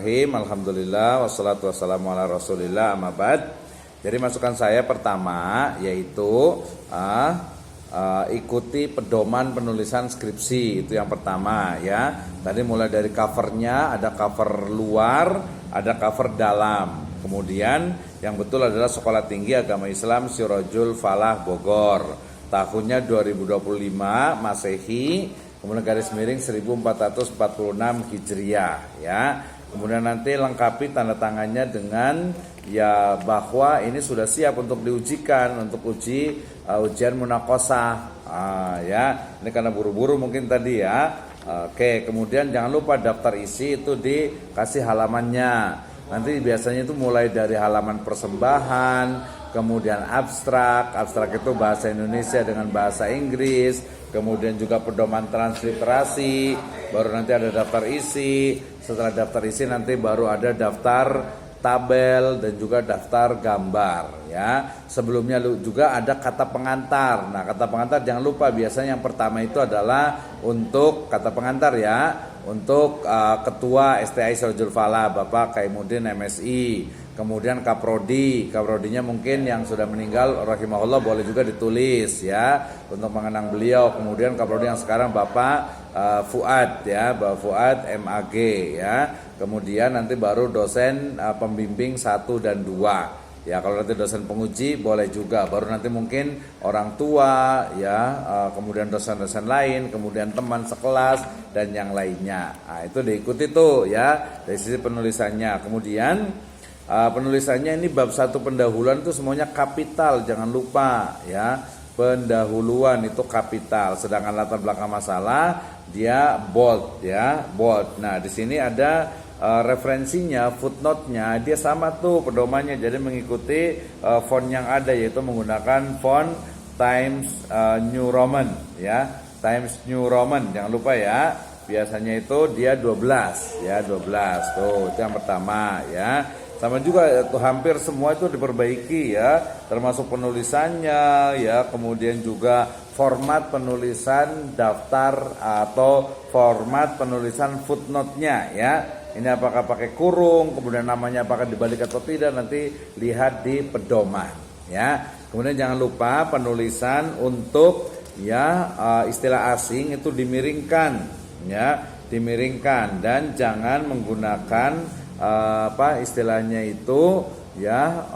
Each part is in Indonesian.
Alhamdulillah wassalatu wassalamu ala rasulillah amma ba'd. Jadi masukan saya pertama yaitu ikuti pedoman penulisan skripsi, itu yang pertama ya. Tadi mulai dari covernya, ada cover luar, ada cover dalam. Kemudian yang betul adalah Sekolah Tinggi Agama Islam Sirajul Falah Bogor, tahunnya 2025 Masehi, kemudian garis miring 1446 Hijriah ya. Kemudian nanti lengkapi tanda tangannya dengan ya bahwa ini sudah siap untuk diujikan, untuk ujian munaqosyah. Ya, ini karena buru-buru mungkin tadi ya. Oke, kemudian jangan lupa daftar isi itu dikasih halamannya. Nanti biasanya itu mulai dari halaman persembahan, kemudian abstrak itu bahasa Indonesia dengan bahasa Inggris, kemudian juga pedoman transliterasi, baru nanti ada daftar isi. Setelah daftar isi nanti baru ada daftar tabel dan juga daftar gambar ya. Sebelumnya juga ada kata pengantar. Nah, kata pengantar jangan lupa, biasanya yang pertama itu adalah untuk kata pengantar ya, untuk Ketua STI Sirajul Falah Bapak Kaimuddin MSI. Kemudian Kaprodinya mungkin yang sudah meninggal rahimahullah boleh juga ditulis ya untuk mengenang beliau. Kemudian Kaprodi yang sekarang Bapak Fuad ya, Bapak Fuad MAG ya. Kemudian nanti baru dosen pembimbing 1 dan 2. Ya, kalau nanti dosen penguji boleh juga. Baru nanti mungkin orang tua ya, kemudian dosen-dosen lain, kemudian teman sekelas dan yang lainnya. Nah, itu diikuti tuh ya dari sisi penulisannya. Kemudian penulisannya ini bab 1 pendahuluan itu semuanya kapital, jangan lupa ya. Pendahuluan itu kapital, sedangkan latar belakang masalah dia bold ya, bold. Nah, di sini ada referensinya, footnote-nya dia sama tuh pedomannya, jadi mengikuti font yang ada, yaitu menggunakan font Times New Roman ya, Times New Roman, jangan lupa ya. Biasanya itu dia 12 ya, 12 tuh, itu yang pertama ya. Sama juga itu hampir semua itu diperbaiki ya, termasuk penulisannya ya, kemudian juga format penulisan daftar atau format penulisan footnote-nya ya. Ini apakah pakai kurung, kemudian namanya apakah dibalik atau tidak, nanti lihat di pedoman ya. Kemudian jangan lupa penulisan untuk ya istilah asing itu dimiringkan ya, dimiringkan, dan jangan menggunakan istilahnya itu ya,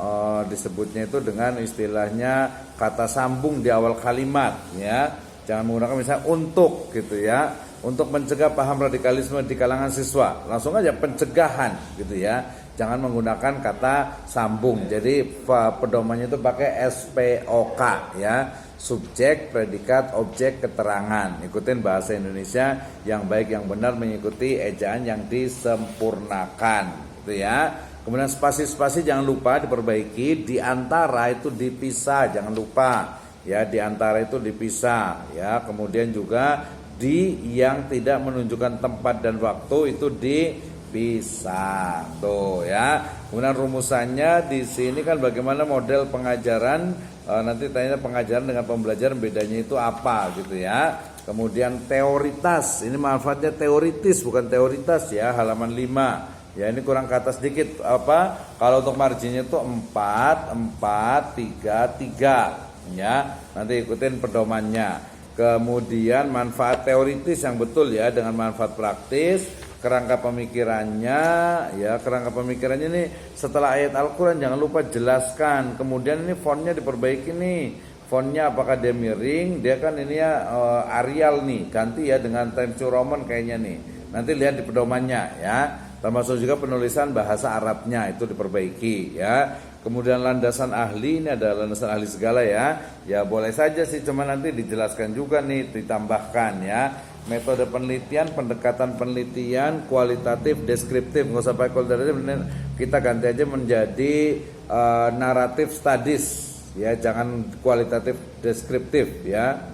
disebutnya itu dengan istilahnya kata sambung di awal kalimat ya. Jangan menggunakan misalnya untuk gitu ya, untuk mencegah paham radikalisme di kalangan siswa, langsung aja pencegahan gitu ya. Jangan menggunakan kata sambung. Jadi pedomannya itu pakai SPOK ya, subjek, predikat, objek, keterangan. Ikutin bahasa Indonesia yang baik, yang benar, mengikuti ejaan yang disempurnakan gitu ya. Kemudian spasi-spasi jangan lupa diperbaiki, di antara itu dipisah, jangan lupa ya, di antara itu dipisah ya. Kemudian juga di yang tidak menunjukkan tempat dan waktu itu dipisah tuh ya. Kemudian rumusannya di sini kan bagaimana model pengajaran, nanti tanya pengajaran dengan pembelajaran bedanya itu apa gitu ya. Kemudian teoritas, ini manfaatnya teoritis bukan teoritas ya, halaman 5. Ya, ini kurang ke atas sedikit apa? Kalau untuk marginnya itu 4, 4, 3, 3 ya. Nanti ikutin pedomannya. Kemudian manfaat teoritis yang betul ya dengan manfaat praktis. Kerangka pemikirannya ya, kerangka pemikirannya ini setelah ayat Al-Quran jangan lupa jelaskan. Kemudian ini fontnya diperbaiki nih, fontnya apakah dia miring, dia kan ini ya Arial nih, ganti ya dengan Times New Roman kayaknya nih. Nanti lihat di pedomannya ya. Termasuk juga penulisan bahasa Arabnya itu diperbaiki ya. Kemudian landasan ahli, ini ada landasan ahli segala ya. Ya boleh saja sih, cuma nanti dijelaskan juga nih, ditambahkan ya. Metode penelitian, pendekatan penelitian, kualitatif, deskriptif, nggak usah pakai kualitatif, kita ganti aja menjadi naratif studies ya, jangan kualitatif deskriptif ya.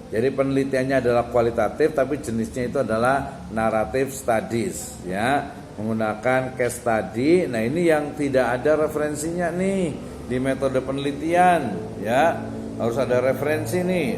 Jadi penelitiannya adalah kualitatif, tapi jenisnya itu adalah naratif studies ya, menggunakan case study. Nah, ini yang tidak ada referensinya nih di metode penelitian ya, harus ada referensi nih,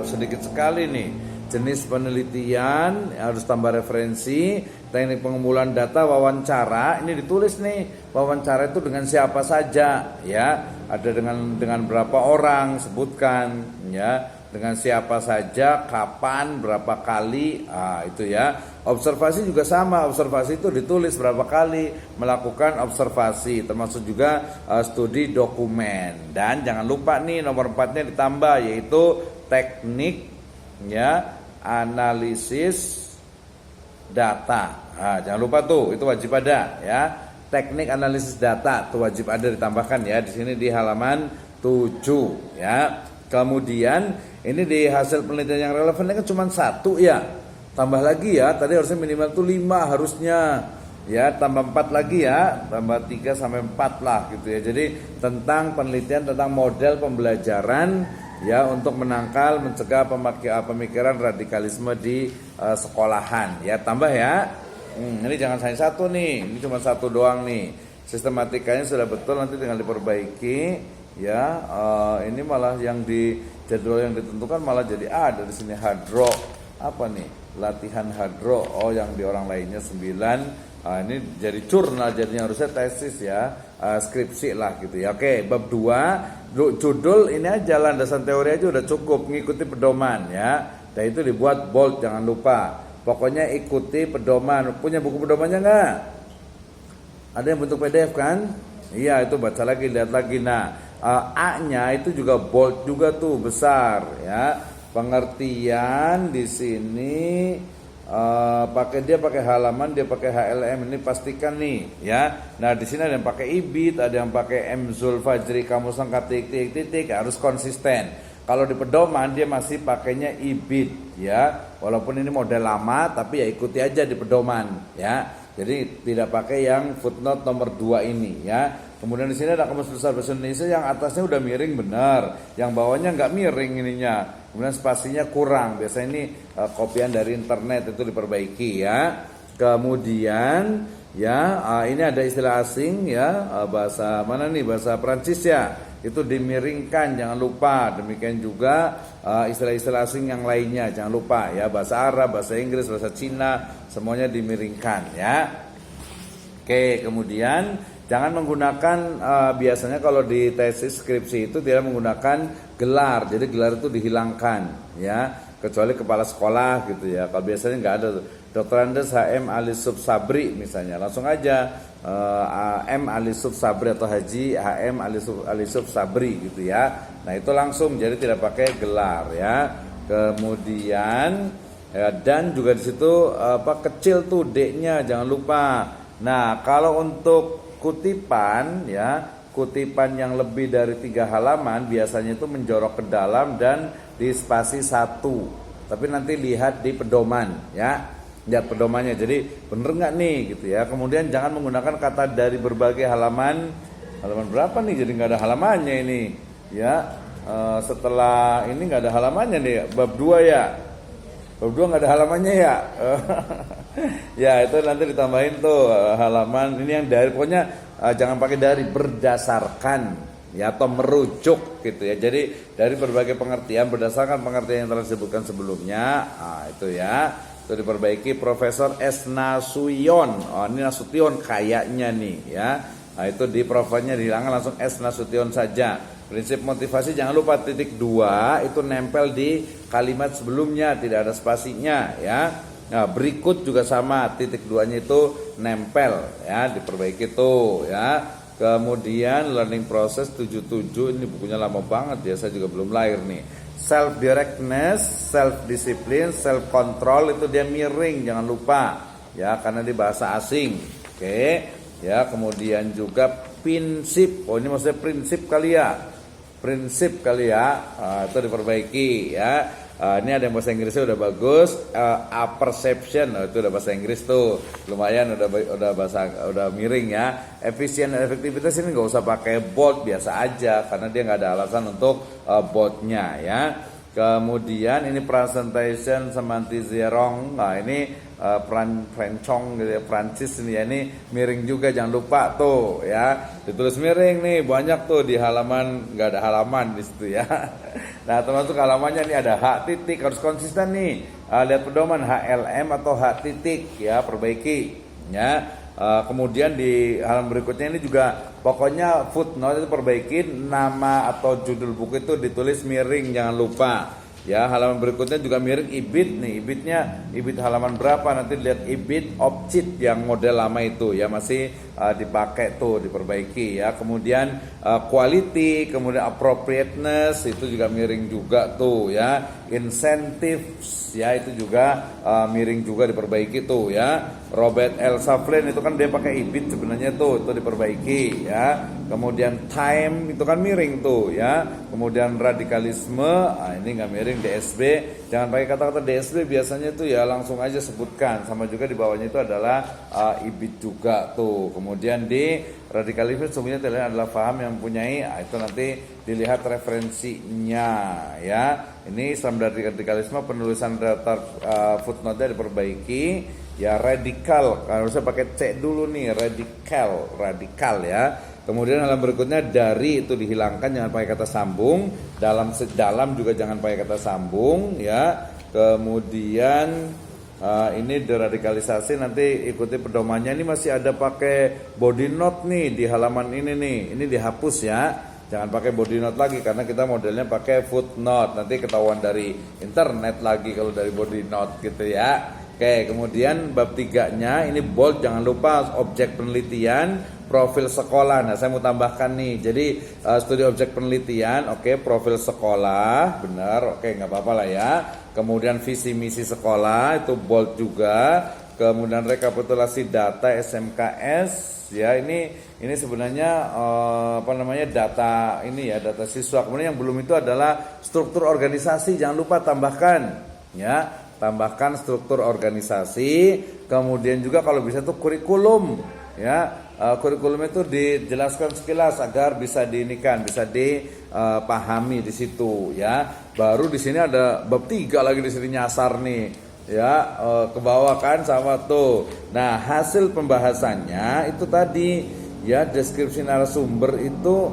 sedikit sekali nih. Jenis penelitian harus tambah referensi, teknik pengumpulan data wawancara, ini ditulis nih wawancara itu dengan siapa saja, ya, ada dengan berapa orang, sebutkan, ya, dengan siapa saja, kapan, berapa kali, itu ya. Observasi juga sama, observasi itu ditulis berapa kali melakukan observasi, termasuk juga studi dokumen. Dan jangan lupa nih nomor 4-nya ditambah, yaitu teknik, ya, analisis data. Jangan lupa tuh, itu wajib ada, ya. Teknik analisis data itu wajib ada, ditambahkan ya di sini di halaman 7, ya. Kemudian ini di hasil penelitian yang relevan ini kan cuma 1 ya. Tambah lagi ya, tadi harusnya minimal tuh 5 harusnya. Ya, tambah 4 lagi ya, tambah 3 sampai 4 lah gitu ya. Jadi tentang penelitian tentang model pembelajaran ya untuk menangkal, mencegah pemikiran radikalisme di sekolahan. Ya, tambah ya. Ini jangan hanya 1 nih, ini cuma 1 doang nih. Sistematikanya sudah betul, nanti tinggal diperbaiki. Ya, ini malah yang di jadwal yang ditentukan malah jadi ada di sini hadro. Apa nih? Latihan hadro. Oh, yang di orang lainnya 9. Ini jadi jurnal, jadinya harusnya tesis ya, skripsi lah gitu ya. Oke, bab 2 judul ini aja, landasan teori aja udah cukup, ngikuti pedoman ya. Dan itu dibuat bold, jangan lupa. Pokoknya ikuti pedoman. Punya buku pedomannya enggak? Ada yang bentuk PDF kan? Iya, itu baca lagi, lihat lagi. Nah, A-nya itu juga bold juga tuh, besar ya. Pengertian di sini pakai halaman, dia pakai HLM, ini pastikan nih ya. Nah, di sini ada yang pakai IBIT, ada yang pakai M Zulfajri Kamus Lengkap titik harus konsisten. Kalau di pedoman dia masih pakainya IBIT ya. Walaupun ini model lama tapi ya ikuti aja di pedoman ya. Jadi tidak pakai yang footnote nomor 2 ini ya. Kemudian di sini ada Kamus Besar Bahasa Indonesia yang atasnya udah miring benar, yang bawahnya nggak miring ininya. Kemudian spasinya kurang. Biasanya ini kopian dari internet, itu diperbaiki ya. Kemudian ya ini ada istilah asing ya, bahasa mana nih? Bahasa Prancis ya. Itu dimiringkan, jangan lupa. Demikian juga istilah-istilah asing yang lainnya, jangan lupa ya. Bahasa Arab, bahasa Inggris, bahasa Cina, semuanya dimiringkan ya. Oke, kemudian jangan menggunakan biasanya kalau di tesis skripsi itu tidak menggunakan gelar. Jadi gelar itu dihilangkan ya, kecuali kepala sekolah gitu ya. Kalau biasanya nggak ada Dr. Andes HM Ali Sub Sabri misalnya, langsung aja M Ali Sub Sabri atau Haji HM Ali Sub Sabri gitu ya. Nah, itu langsung, jadi tidak pakai gelar ya. Kemudian ya, dan juga di situ kecil tuh D-nya, jangan lupa. Nah, kalau untuk kutipan ya, kutipan yang lebih dari 3 halaman biasanya itu menjorok ke dalam dan di spasi 1. Tapi nanti lihat di pedoman ya, lihat pedomannya. Jadi bener nggak nih gitu ya. Kemudian jangan menggunakan kata dari berbagai halaman. Halaman berapa nih? Jadi nggak ada halamannya ini ya. Setelah ini nggak ada halamannya nih, bab 2 ya. Bab 2 nggak ada halamannya ya. Ya, itu nanti ditambahin tuh halaman ini yang dari, pokoknya jangan pakai dari, berdasarkan ya, atau merujuk gitu ya. Jadi dari berbagai pengertian berdasarkan pengertian yang telah disebutkan sebelumnya. Itu ya. Itu diperbaiki. Profesor S. Nasution. Ini Nasution kayaknya nih ya. Nah, itu di profilnya dihilangkan, langsung S. Nasution saja. Prinsip motivasi jangan lupa titik 2 itu nempel di kalimat sebelumnya, tidak ada spasinya ya. Nah, berikut juga sama, titik 2-nya itu nempel ya, diperbaiki tuh ya. Kemudian learning process 77, ini bukunya lama banget ya, saya juga belum lahir nih. Self directness, self discipline, self control itu dia miring, jangan lupa ya, karena di bahasa asing. Oke. Ya, kemudian juga prinsip. Oh, ini maksudnya prinsip kali ya. Prinsip kali ya. Itu diperbaiki ya. Ini ada yang bahasa Inggrisnya udah bagus. Apperception, itu udah bahasa Inggris tuh, lumayan udah miring ya. Efisien dan efektivitas ini nggak usah pakai bold, biasa aja karena dia nggak ada alasan untuk boldnya ya. Kemudian ini presentation semantizerong. Nah, ini Frencong gitu ya, Prancis ini ya, ini miring juga, jangan lupa tuh ya, ditulis miring nih, banyak tuh di halaman, nggak ada halaman di situ ya. Nah, termasuk halamannya nih ada hak titik, harus konsisten nih lihat pedoman HLM atau H titik ya, perbaiki ya. Kemudian di halaman berikutnya ini juga pokoknya footnote itu perbaiki, nama atau judul buku itu ditulis miring, jangan lupa. Ya, halaman berikutnya juga miring ibit nih. Ibit halaman berapa? Nanti lihat ibit object yang model lama itu ya, masih dipakai tuh, diperbaiki ya. Kemudian quality, kemudian appropriateness itu juga miring juga tuh ya. Incentives ya, itu juga miring juga, diperbaiki tuh ya. Robert L. Saflin itu kan dia pakai ibit sebenarnya tuh, itu diperbaiki ya. Kemudian time itu kan miring tuh ya. Kemudian radikalisme, ini nggak miring. DSB, jangan pakai kata-kata DSB, biasanya itu ya langsung aja sebutkan. Sama juga di bawahnya itu adalah ibit juga tuh. Kemudian di radikalisme sebenarnya kalian adalah paham yang mempunyai, itu nanti dilihat referensinya ya. Ini Islam dari radikalisme, penulisan daftar footnote-nya diperbaiki ya. Radikal, harusnya pakai C dulu nih, radikal ya. Kemudian halaman berikutnya dari itu dihilangkan, jangan pakai kata sambung. Dalam juga jangan pakai kata sambung ya. Kemudian ini deradikalisasi, nanti ikuti pedomannya. Ini masih ada pakai body note nih di halaman ini nih. Ini dihapus ya. Jangan pakai body note lagi karena kita modelnya pakai footnote. Nanti ketahuan dari internet lagi kalau dari body note gitu ya. Oke, kemudian bab 3-nya ini bold, jangan lupa objek penelitian, profil sekolah. Nah, saya mau tambahkan nih. Jadi studi objek penelitian, oke, profil sekolah, benar, oke, nggak apa-apa lah ya. Kemudian visi misi sekolah itu bold juga. Kemudian rekapitulasi data SMKS, ya ini sebenarnya data ini ya, data siswa. Kemudian yang belum itu adalah struktur organisasi, jangan lupa tambahkan ya. Tambahkan struktur organisasi, kemudian juga kalau bisa tuh kurikulum ya. Kurikulum itu dijelaskan sekilas agar bisa bisa dipahami di situ ya. Baru di sini ada bab 3 lagi di sini nyasar nih ya, ke bawah kan sama tuh. Nah, hasil pembahasannya itu tadi ya, deskripsi narasumber itu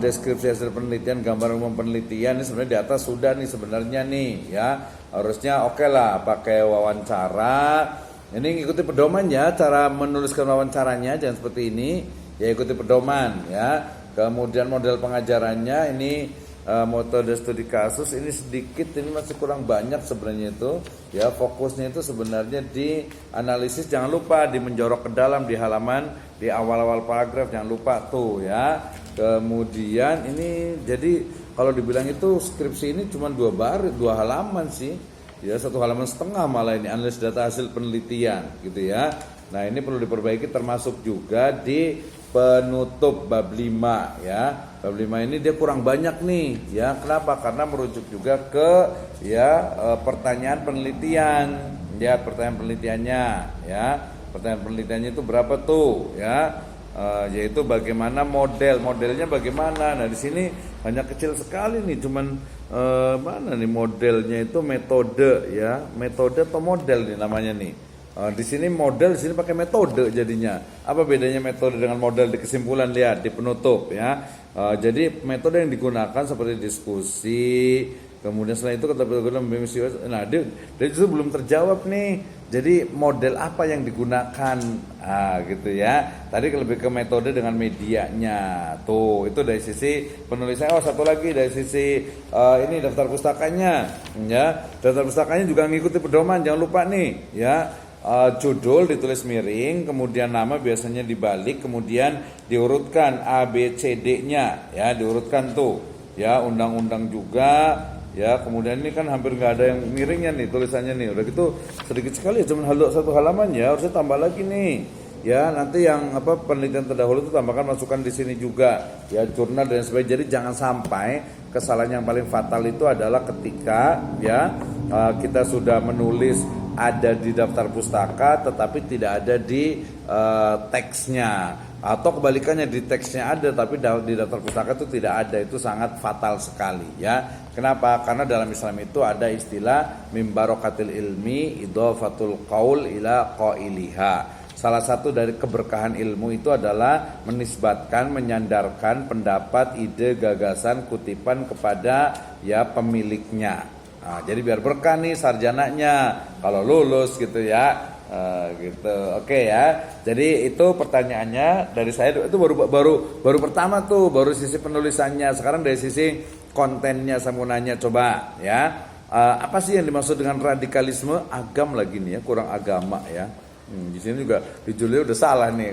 deskripsi hasil penelitian, gambaran umum penelitian. Ini sebenarnya di atas sudah nih sebenarnya nih ya. Harusnya oke lah pakai wawancara. Ini ngikuti pedoman ya, cara menuliskan wawancaranya jangan seperti ini. Ya, ikuti pedoman ya. Kemudian model pengajarannya ini metode studi kasus ini sedikit, ini masih kurang banyak sebenarnya itu. Ya, fokusnya itu sebenarnya di analisis, jangan lupa di menjorok ke dalam di halaman di awal-awal paragraf, jangan lupa tuh ya. Kemudian ini jadi kalau dibilang itu skripsi ini cuma 2 halaman sih. Ya, 1,5 halaman malah ini analisis data hasil penelitian gitu ya. Nah, ini perlu diperbaiki termasuk juga di penutup bab 5 ya. Bab 5 ini dia kurang banyak nih ya. Kenapa? Karena merujuk juga ke ya pertanyaan penelitian. Ya, pertanyaan penelitiannya ya. Pertanyaan penelitiannya itu berapa tuh ya? Yaitu bagaimana modelnya bagaimana. Nah, di sini hanya kecil sekali nih, cuman mana nih modelnya itu, metode ya, metode atau model nih namanya nih. Di sini model, di sini pakai metode jadinya. Apa bedanya metode dengan model? Di kesimpulan lihat di penutup ya. Jadi metode yang digunakan seperti diskusi. Kemudian setelah itu kata nah dia justru belum terjawab nih. Jadi model apa yang digunakan, gitu ya. Tadi lebih ke metode dengan medianya. Tuh, itu dari sisi penulisan. Oh, satu lagi dari sisi ini daftar pustakanya, ya. Daftar pustakanya juga mengikuti pedoman. Jangan lupa nih, ya. Judul ditulis miring, kemudian nama biasanya dibalik, kemudian diurutkan A, B, C, D-nya, ya, diurutkan tuh. Ya, undang-undang juga. Ya, kemudian ini kan hampir nggak ada yang miringnya nih tulisannya nih. Udah gitu sedikit sekali, cuma 1 halaman ya. Harusnya tambah lagi nih. Ya, nanti yang penelitian terdahulu itu tambahkan, masukkan di sini juga. Ya, jurnal dan sebagainya. Jadi jangan sampai kesalahan yang paling fatal itu adalah ketika ya kita sudah menulis ada di daftar pustaka tetapi tidak ada di teksnya. Atau kebalikannya, di teksnya ada tapi di daftar pustaka itu tidak ada. Itu sangat fatal sekali ya. Kenapa? Karena dalam Islam itu ada istilah mimbarokatil ilmi idhafatul qaul ila qailiha. Salah satu dari keberkahan ilmu itu adalah menisbatkan, menyandarkan pendapat, ide, gagasan, kutipan kepada ya pemiliknya. Nah, jadi biar berkah nih sarjananya kalau lulus gitu ya. Gitu. Oke ya. Jadi itu pertanyaannya dari saya, itu baru pertama tuh, baru sisi penulisannya. Sekarang dari sisi kontennya saya mau nanya, coba ya. Apa sih yang dimaksud dengan radikalisme? Agam lagi nih ya, kurang agama ya. Di sini juga di Julio udah salah nih.